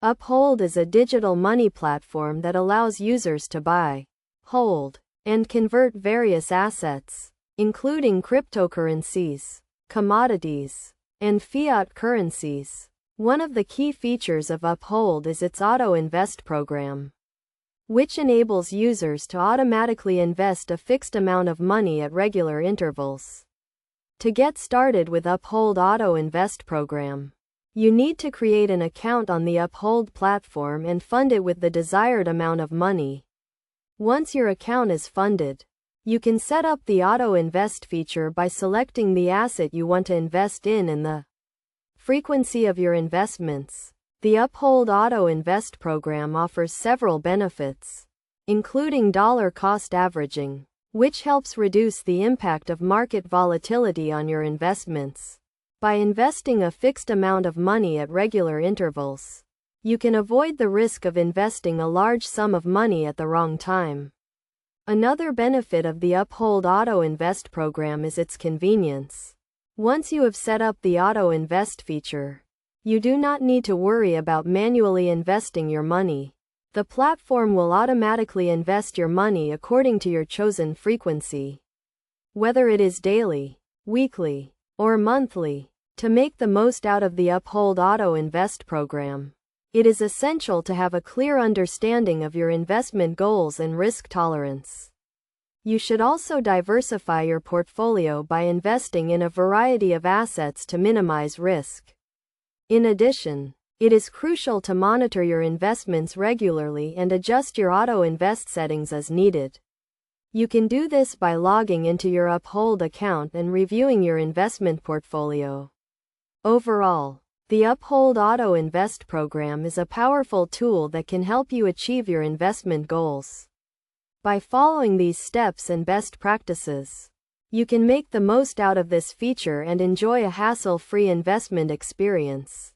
Uphold is a digital money platform that allows users to buy, hold, and convert various assets, including cryptocurrencies, commodities, and fiat currencies. One of the key features of Uphold is its Auto Invest program, which enables users to automatically invest a fixed amount of money at regular intervals. To get started with Uphold Auto Invest program, you need to create an account on the Uphold platform and fund it with the desired amount of money. Once your account is funded, you can set up the Auto Invest feature by selecting the asset you want to invest in and the frequency of your investments. The Uphold Auto Invest program offers several benefits, including dollar cost averaging, which helps reduce the impact of market volatility on your investments. By investing a fixed amount of money at regular intervals, you can avoid the risk of investing a large sum of money at the wrong time. Another benefit of the Uphold Auto Invest program is its convenience. Once you have set up the Auto Invest feature, you do not need to worry about manually investing your money. The platform will automatically invest your money according to your chosen frequency, whether it is daily, weekly, or monthly. To make the most out of the Uphold Auto Invest program, it is essential to have a clear understanding of your investment goals and risk tolerance. You should also diversify your portfolio by investing in a variety of assets to minimize risk. In addition, it is crucial to monitor your investments regularly and adjust your auto invest settings as needed. You can do this by logging into your Uphold account and reviewing your investment portfolio. Overall, the Uphold Auto Invest program is a powerful tool that can help you achieve your investment goals. By following these steps and best practices, you can make the most out of this feature and enjoy a hassle-free investment experience.